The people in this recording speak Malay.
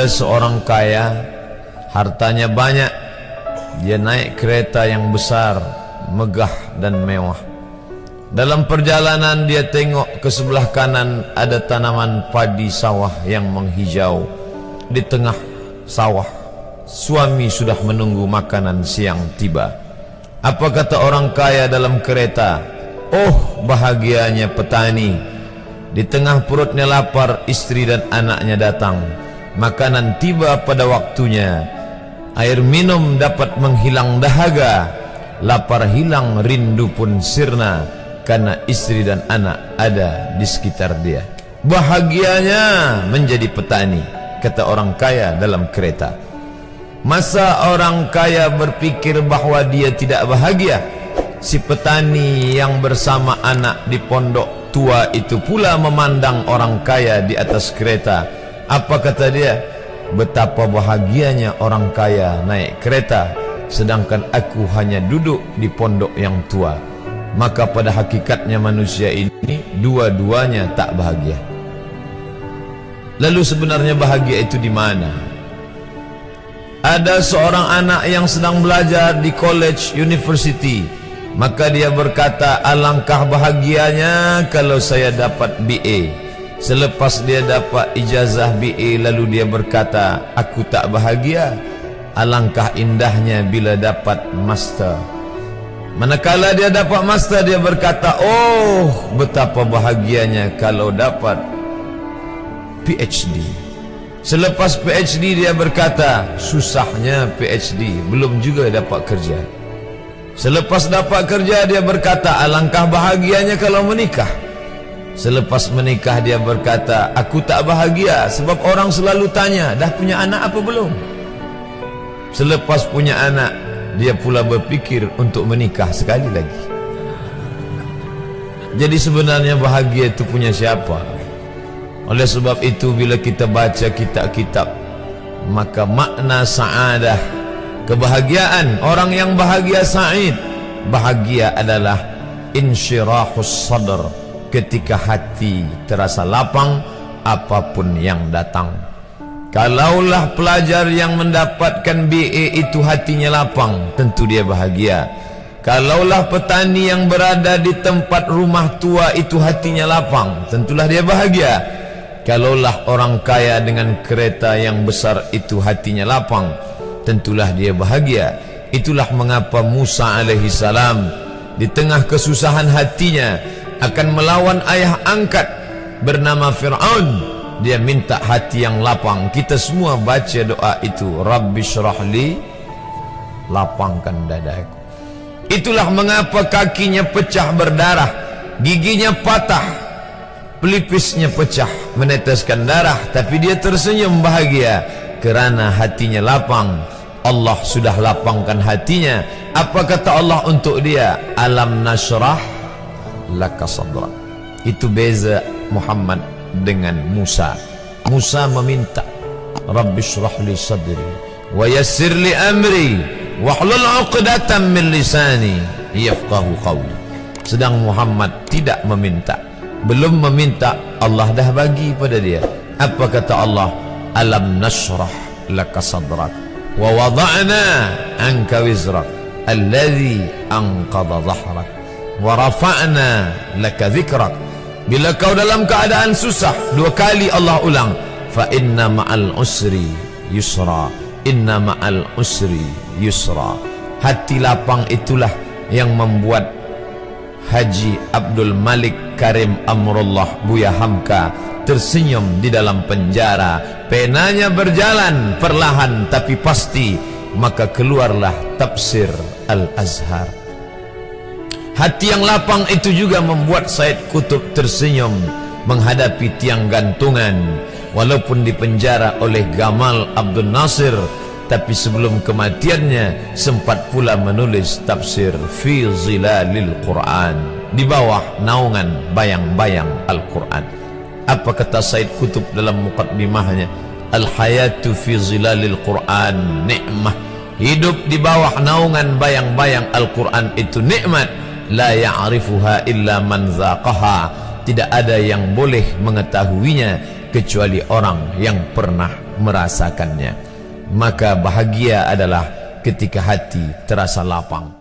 Seorang kaya, hartanya banyak, dia naik kereta yang besar, megah dan mewah. Dalam perjalanan dia tengok ke sebelah kanan ada tanaman padi sawah yang menghijau. Di tengah sawah, suami sudah menunggu makanan siang tiba. Apa kata orang kaya dalam kereta? Oh, bahagianya petani. Di tengah perutnya lapar, istri dan anaknya datang. Makanan tiba pada waktunya. Air minum dapat menghilang dahaga. Lapar hilang, rindu pun sirna, karena istri dan anak ada di sekitar dia. Bahagianya menjadi petani, kata orang kaya dalam kereta. Masa orang kaya berpikir bahwa dia tidak bahagia? Si petani yang bersama anak di pondok tua itu pula memandang orang kaya di atas kereta. Apa kata dia? Betapa bahagianya orang kaya naik kereta, sedangkan aku hanya duduk di pondok yang tua. Maka pada hakikatnya manusia ini dua-duanya tak bahagia. Lalu sebenarnya bahagia itu di mana? Ada seorang anak yang sedang belajar di college university. Maka dia berkata, alangkah bahagianya kalau saya dapat BA. Selepas dia dapat ijazah BA, lalu dia berkata, aku tak bahagia. Alangkah indahnya bila dapat master. Manakala dia dapat master, dia berkata, oh, betapa bahagianya kalau dapat PhD. Selepas PhD dia berkata, susahnya PhD, belum juga dapat kerja. Selepas dapat kerja dia berkata, alangkah bahagianya kalau menikah. Selepas menikah dia berkata, aku tak bahagia sebab orang selalu tanya, dah punya anak apa belum? Selepas punya anak, dia pula berpikir untuk menikah sekali lagi. Jadi sebenarnya bahagia itu punya siapa? Oleh sebab itu bila kita baca kitab-kitab, maka makna sa'adah, kebahagiaan, orang yang bahagia sa'id, bahagia adalah insyirahus sadr, ketika hati terasa lapang apapun yang datang. Kalaulah pelajar yang mendapatkan BA itu hatinya lapang, tentu dia bahagia. Kalaulah petani yang berada di tempat rumah tua itu hatinya lapang, tentulah dia bahagia. Kalaulah orang kaya dengan kereta yang besar itu hatinya lapang, tentulah dia bahagia. Itulah mengapa Musa alaihi salam di tengah kesusahan hatinya akan melawan ayah angkat bernama Fir'aun, dia minta hati yang lapang. Kita semua baca doa itu, Rabbi syrahli, lapangkan dadaku. Itulah mengapa kakinya pecah berdarah, giginya patah, pelipisnya pecah meneteskan darah, tapi dia tersenyum bahagia kerana hatinya lapang. Allah sudah lapangkan hatinya. Apa kata Allah untuk dia? Alam nashrah laka sadrak. Itu beza Muhammad dengan Musa. Musa meminta, Rabbi shrah li sadri wa yassir li amri wahlul 'uqdatam min lisani yafqahu qawli. Sedang Muhammad tidak meminta, belum meminta, Allah dah bagi pada dia. Apa kata Allah? Alam nashrah laka sadrak wa wada'na anka wizrak alladhi anqadha dhahrak wa rafa'na laka dhikrak. Bila kau dalam keadaan susah, dua kali Allah ulang, fa inna ma'al usri yusra, inna ma'al usri yusra. Hati lapang itulah yang membuat Haji Abdul Malik Karim Amrullah Buya Hamka tersenyum di dalam penjara. Penanya berjalan perlahan tapi pasti, maka keluarlah tafsir Al-Azhar. Hati yang lapang itu juga membuat Said Qutb tersenyum menghadapi tiang gantungan. Walaupun dipenjara oleh Gamal Abdul Nasir, tapi sebelum kematiannya sempat pula menulis tafsir Fi Zilalil Quran, di bawah naungan bayang-bayang Al-Quran. Apa kata Said Qutb dalam muqaddimahnya? Al-hayatu fi zilalil Quran ni'mah. Hidup di bawah naungan bayang-bayang Al-Quran itu nikmat. La ya'rifuha illa man zaqaha. Tidak ada yang boleh mengetahuinya kecuali orang yang pernah merasakannya. Maka bahagia adalah ketika hati terasa lapang.